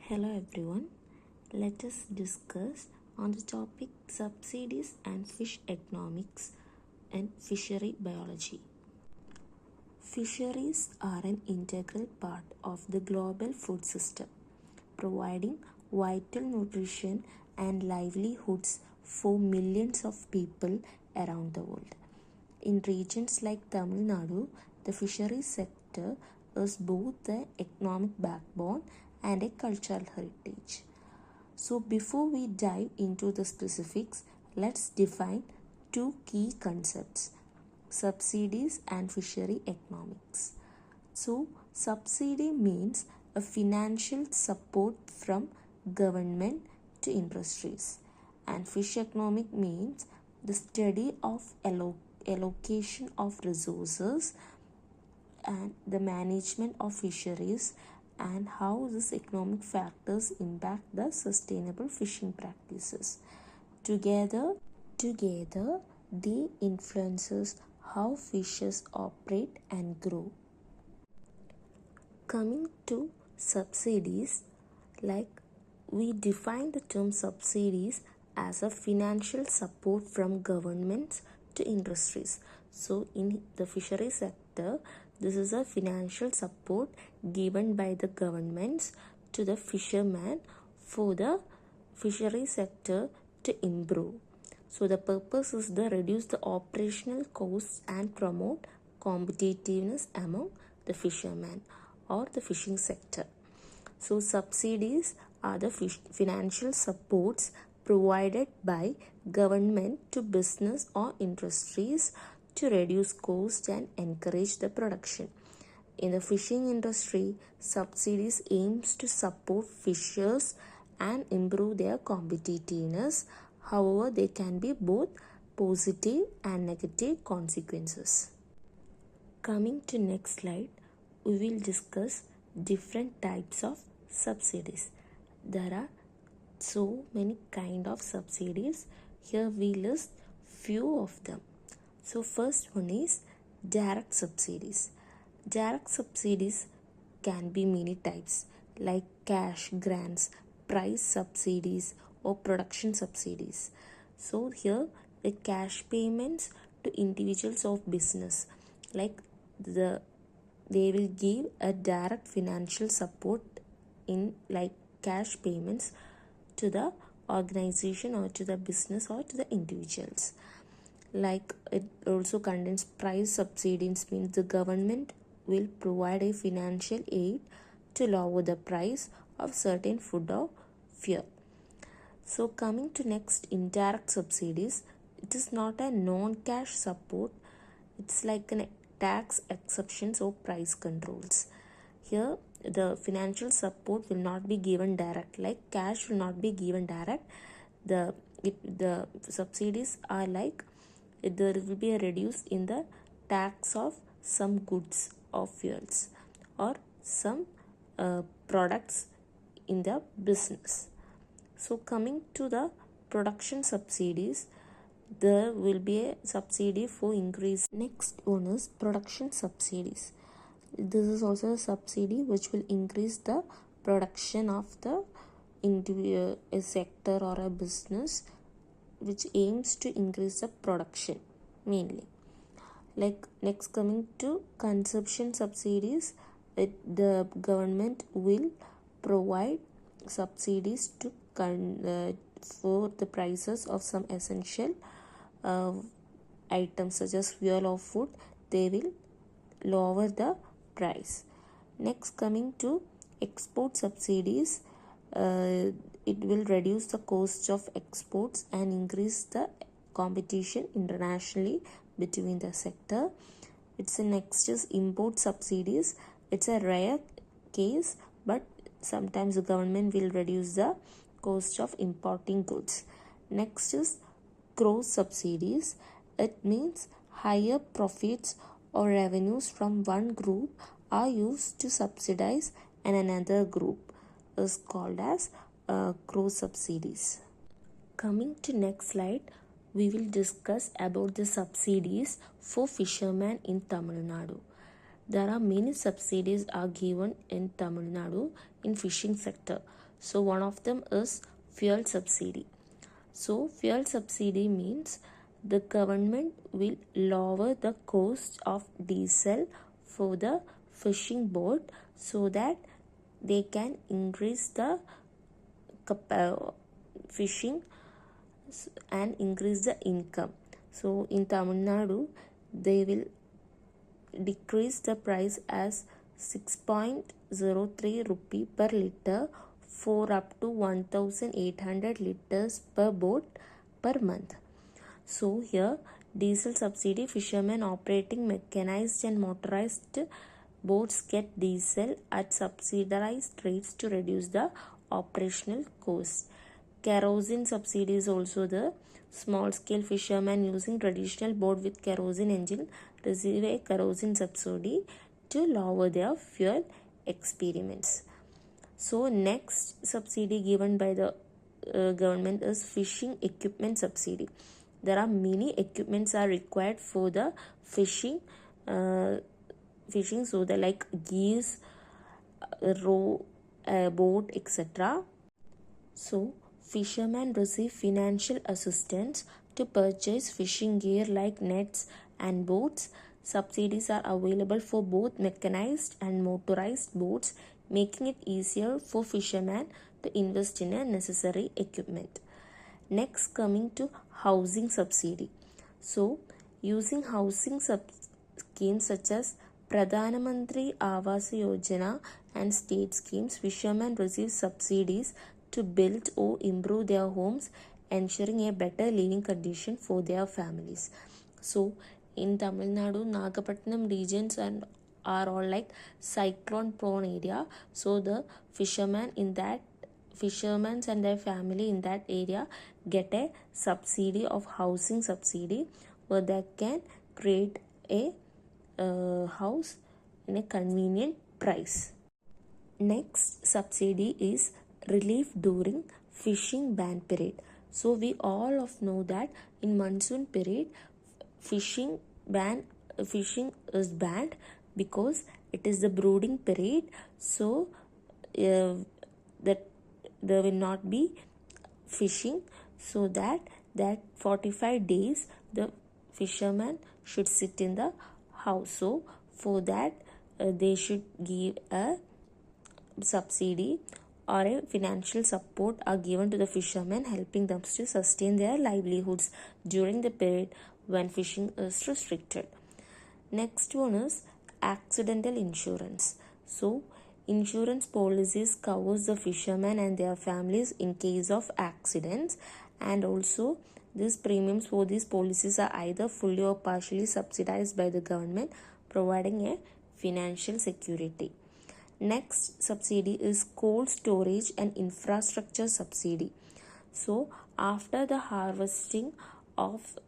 Hello everyone, let us discuss on the topic subsidies and fish economics and fishery biology. Fisheries are an integral part of the global food system, providing vital nutrition and livelihoods for millions of people around the world. In regions like Tamil Nadu, the fisheries sector is both the economic backbone and a cultural heritage. So, before we dive into the specifics, let's define two key concepts: subsidies and fishery economics. So, subsidy means a financial support from government to industries, and fish economic means the study of allocation of resources and the management of fisheries and how these economic factors impact the sustainable fishing practices. Together they influences how fishes operate and grow. Coming to subsidies, like we define the term subsidies as a financial support from governments to industries. So in the fishery sector, this is a financial support given by the governments to the fishermen for the fishery sector to improve. So the purpose is to reduce the operational costs and promote competitiveness among the fishermen or the fishing sector. So subsidies are the financial supports provided by government to business or industries to reduce cost and encourage the production. In the fishing industry, subsidies aims to support fishers and improve their competitiveness. However, there can be both positive and negative consequences. Coming to next slide, we will discuss different types of subsidies. There are so many kind of subsidies. Here we list few of them. So first one is direct subsidies. Direct subsidies can be many types like cash grants, price subsidies or production subsidies. So here the cash payments to individuals of business, like they will give a direct financial support in like cash payments to the organization or to the business or to the individuals. Like it also contains price subsidies, means the government will provide a financial aid to lower the price of certain food or fuel. So coming to next, indirect subsidies, it is not a non-cash support, it's like an tax exceptions or price controls. Here the financial support will not be given direct, like cash will not be given direct. The subsidies are like there will be a reduce in the tax of some goods or fuels or some products in the business. So coming to the production subsidies, there will be a subsidy for increase. Next one is production subsidies. This is also a subsidy which will increase the production of the into a sector or a business, which aims to increase the production mainly. Like next, coming to consumption subsidies, the government will provide subsidies to for the prices of some essential items such as fuel or food. They will lower the price. Next, coming to export subsidies, it will reduce the cost of exports and increase the competition internationally between the sector. It's a next is import subsidies. It's a rare case, but sometimes the government will reduce the cost of importing goods. Next is cross subsidies. It means higher profits or revenues from one group are used to subsidize and another group is called as cross subsidies. Coming to next slide, we will discuss about the subsidies for fishermen in Tamil Nadu. There are many subsidies are given in Tamil Nadu in fishing sector. So one of them is fuel subsidy. So fuel subsidy means the government will lower the cost of diesel for the fishing boat so that they can increase the fishing and increase the income. So in Tamil Nadu, they will decrease the price as 6.03 rupee per liter for up to 1800 liters per boat per month. So here diesel subsidy, fishermen operating mechanized and motorized boats get diesel at subsidized rates to reduce the operational cost. Kerosene subsidy is also the small scale fishermen using traditional boat with kerosene engine receive a kerosene subsidy to lower their fuel experiments. So next subsidy given by the government is fishing equipment subsidy. There are many equipments are required for the fishing, so the like gears, row, boat, etc. So fishermen receive financial assistance to purchase fishing gear like nets and boats. Subsidies are available for both mechanized and motorized boats, making it easier for fishermen to invest in a necessary equipment. Next, coming to housing subsidy. So using housing schemes such as Pradhana Mantri Awas Yojana and state schemes, fishermen receive subsidies to build or improve their homes, ensuring a better living condition for their families. So in Tamil Nadu, Nagapattinam regions and are all like cyclone prone area. So the fishermen and their family in that area get a subsidy of housing subsidy where they can create a house in a convenient price. Next subsidy is relief during fishing ban period. So we all of know that in monsoon period fishing is banned because it is the brooding period. So that there will not be fishing, so that 45 days the fisherman should sit in the house. So for that they should give a subsidy or a financial support are given to the fishermen, helping them to sustain their livelihoods during the period when fishing is restricted. Next one is accidental insurance. So insurance policies covers the fishermen and their families in case of accidents, and also these premiums for these policies are either fully or partially subsidized by the government, providing a financial security. Next subsidy is cold storage and infrastructure subsidy. So after the harvesting of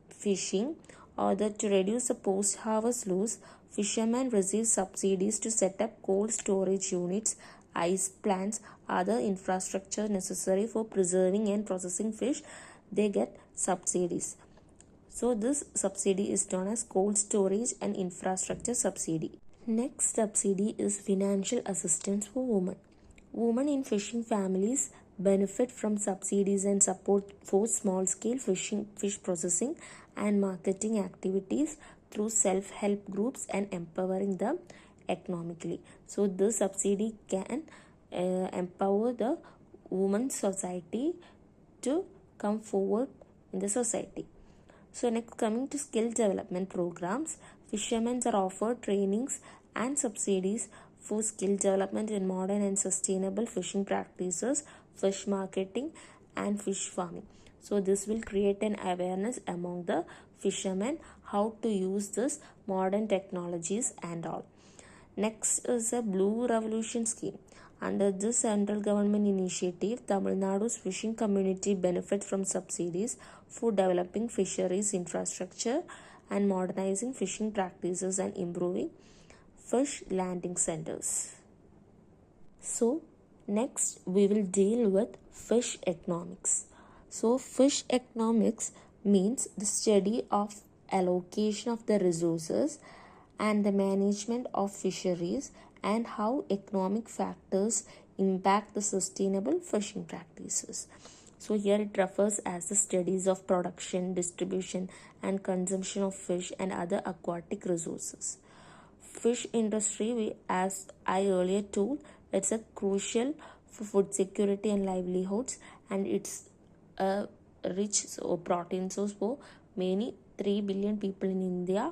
fishing, or that to reduce the post-harvest loss, fishermen receive subsidies to set up cold storage units, ice plants, other infrastructure necessary for preserving and processing fish. They get subsidies. So this subsidy is known as cold storage and infrastructure subsidy. Next subsidy is financial assistance for women. Women in fishing families benefit from subsidies and support for small-scale fish processing and marketing activities through self-help groups and empowering them economically. So this subsidy can empower the women society to come forward in the society. So next, coming to skill development programs, fishermen are offered trainings and subsidies for skill development in modern and sustainable fishing practices, fish marketing and fish farming. So this will create an awareness among the fishermen how to use this modern technologies and all. Next is a Blue Revolution scheme. Under this central government initiative, Tamil Nadu's fishing community benefits from subsidies for developing fisheries infrastructure and modernizing fishing practices and improving fish landing centers. So next we will deal with fish economics. So fish economics means the study of allocation of the resources and the management of fisheries and how economic factors impact the sustainable fishing practices. So here it refers as the studies of production, distribution and consumption of fish and other aquatic resources. Fish industry, as I earlier told, it's a crucial for food security and livelihoods, and it's a rich protein source for many 3 billion people in India,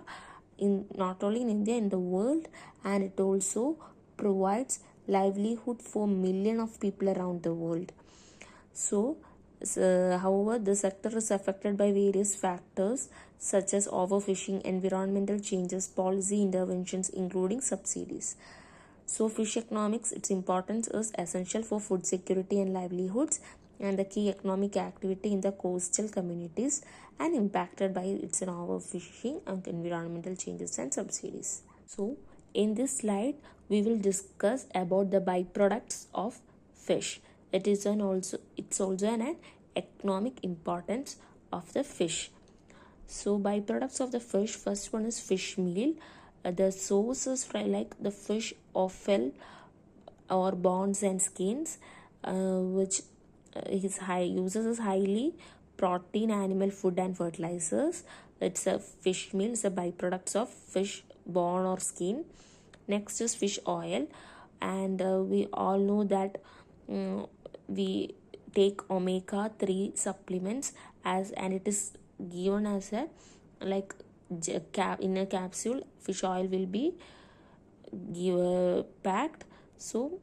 in not only in India, in the world, and it also provides livelihood for millions of people around the world. So, however, the sector is affected by various factors such as overfishing, environmental changes, policy interventions, including subsidies. So, fish economics, its importance is essential for food security and livelihoods, and the key economic activity in the coastal communities, and impacted by its overfishing and environmental changes and subsidies. So, in this slide, we will discuss about the byproducts of fish. It's also an economic importance of the fish. So byproducts of the fish, first one is fish meal. The sources like the fish offal or bones and skins, which uses highly protein animal food and fertilizers. It's a fish meal, it's a byproducts of fish bone or skin. Next is fish oil, and we all know that we take omega-3 supplements and it is given as a like in a capsule. Fish oil will be packed. So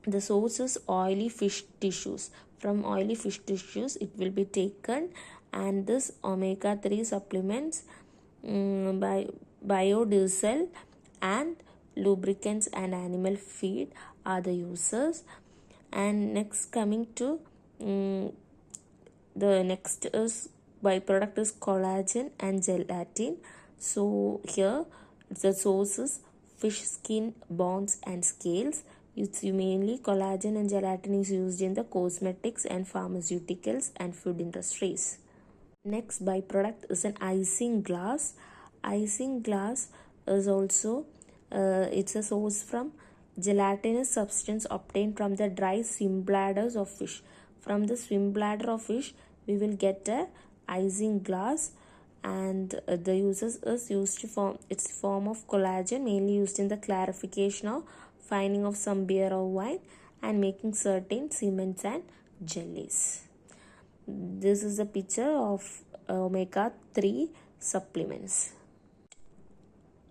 the source is oily fish tissues. From oily fish tissues it will be taken, and this omega-3 supplements by biodiesel and lubricants and animal feed are the uses. And next, coming to the next is byproduct is collagen and gelatin. So here the source is fish skin, bones and scales. It's mainly collagen and gelatin is used in the cosmetics and pharmaceuticals and food industries. Next byproduct is an isinglass. Isinglass is also it's a source from gelatinous substance obtained from the dry swim bladders of fish. From the swim bladder of fish we will get a isinglass, and the uses is used to form its form of collagen, mainly used in the clarification or fining of some beer or wine and making certain cements and jellies. This is a picture of omega-3 supplements.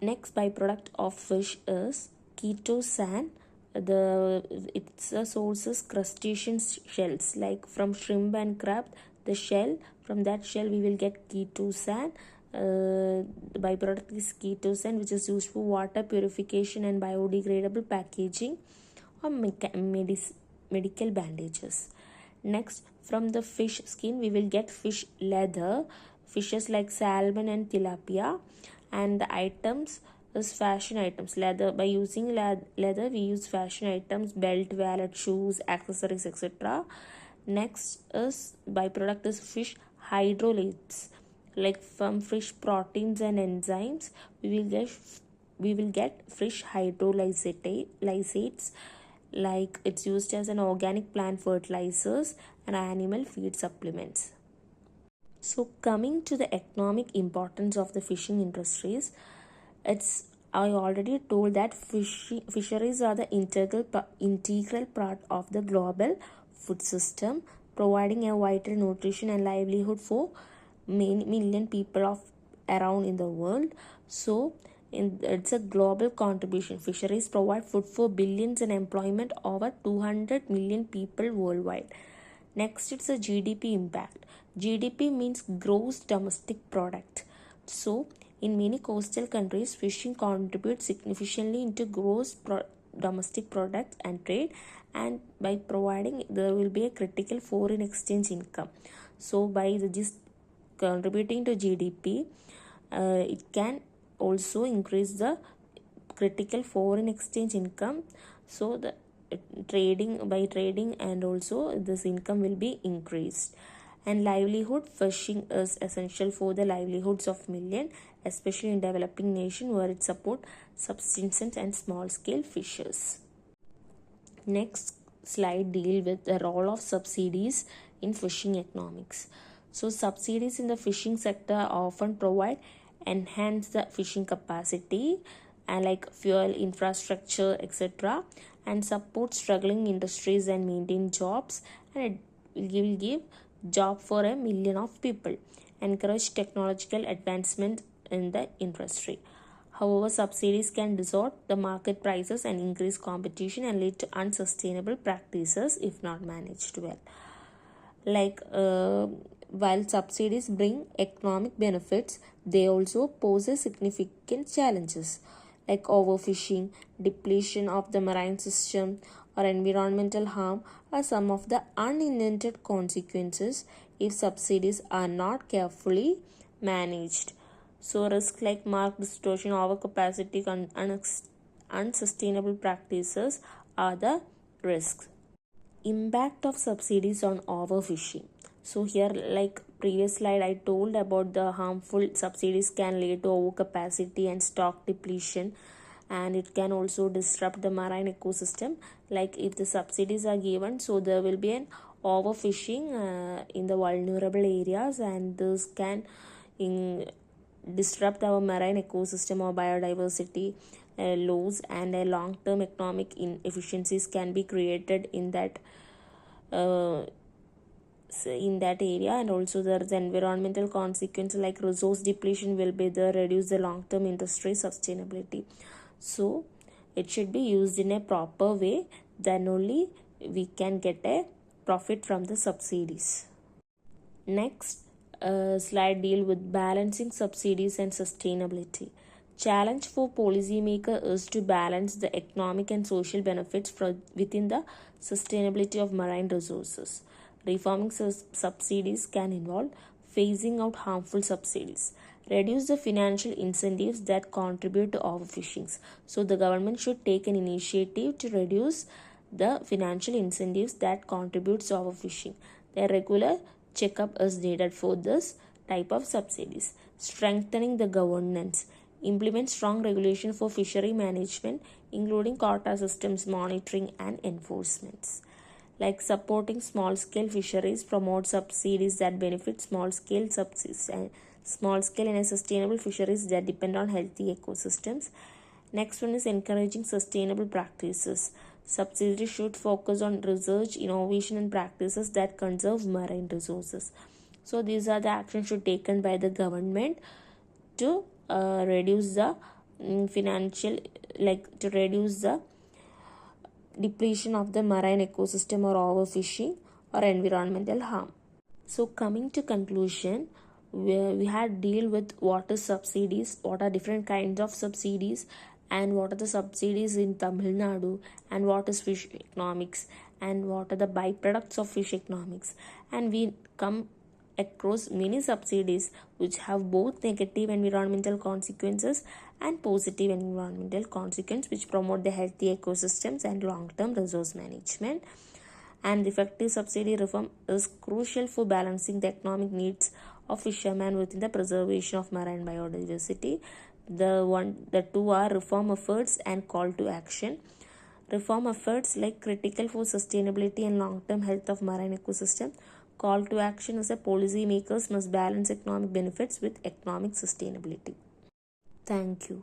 Next byproduct of fish is chitosan. Its source is crustacean shells, like from shrimp and crab. The shell, from that shell we will get chitosan. The byproduct is chitosan, which is used for water purification and biodegradable packaging or medical bandages. Next, from the fish skin we will get fish leather, fishes like salmon and tilapia, and the items is fashion items. Leather, by using leather we use fashion items, belt, wallet, shoes, accessories, etc. Next is byproduct is fish hydrolytes, like from fish proteins and enzymes we will get fish hydrolysates, like it's used as an organic plant fertilizers and animal feed supplements. So coming to the economic importance of the fishing industries, I already told that fisheries are the integral part of the global food system, providing a vital nutrition and livelihood for many million people around in the world. So it's a global contribution. Fisheries provide food for billions and employment over 200 million people worldwide. Next, it's a GDP impact. GDP means gross domestic product. So in many coastal countries, fishing contributes significantly into gross domestic product and trade, and by providing there will be a critical foreign exchange income. So by just contributing to GDP, it can also increase the critical foreign exchange income. So the trading and also this income will be increased. And livelihood, fishing is essential for the livelihoods of millions, especially in developing nation where it support subsistence and small scale fishers. Next slide deal with the role of subsidies in fishing economics. So subsidies in the fishing sector often provide enhance the fishing capacity and like fuel infrastructure etc, and support struggling industries and maintain jobs, and it will give job for a million of people, encourage technological advancement in the industry. However, subsidies can distort the market prices and increase competition and lead to unsustainable practices if not managed well. Like while subsidies bring economic benefits, they also pose a significant challenges like overfishing, depletion of the marine system, or environmental harm are some of the unintended consequences if subsidies are not carefully managed. So risks like market distortion, overcapacity, unsustainable practices are the risks. Impact of subsidies on overfishing. So here, like previous slide, I told about the harmful subsidies can lead to overcapacity and stock depletion, and it can also disrupt the marine ecosystem. Like if the subsidies are given, so there will be an overfishing in the vulnerable areas, and this can disrupt our marine ecosystem or biodiversity loss, and a long-term economic inefficiencies can be created uh, in that area. And also there is environmental consequence like resource depletion will be there, reduce the long-term industry sustainability. So it should be used in a proper way, then only we can get a profit from the subsidies. Next slide deal with balancing subsidies and sustainability. Challenge for policymaker is to balance the economic and social benefits within the sustainability of marine resources. Reforming subsidies can involve phasing out harmful subsidies, reduce the financial incentives that contribute to overfishing. So the government should take an initiative to reduce the financial incentives that contributes to overfishing. The regular checkup is needed for this type of subsidies. Strengthening the governance. Implement strong regulation for fishery management, including quota systems, monitoring, and enforcements. Like supporting small scale fisheries, promote subsidies that benefit small scale and sustainable fisheries that depend on healthy ecosystems. Next one is encouraging sustainable practices. Subsidies should focus on research, innovation, and practices that conserve marine resources. So these are the actions should taken by the government to reduce the financial, like to reduce the depletion of the marine ecosystem or overfishing or environmental harm. So coming to conclusion, we had deal with what is subsidies, what are different kinds of subsidies, and what are the subsidies in Tamil Nadu, and what is fish economics, and what are the byproducts of fish economics. And we come across many subsidies which have both negative environmental consequences and positive environmental consequences, which promote the healthy ecosystems and long-term resource management. And effective subsidy reform is crucial for balancing the economic needs of fishermen within the preservation of marine biodiversity. The two are reform efforts and call to action. Reform efforts like critical for sustainability and long-term health of marine ecosystem. Call to action is a policy makers must balance economic benefits with economic sustainability. Thank you.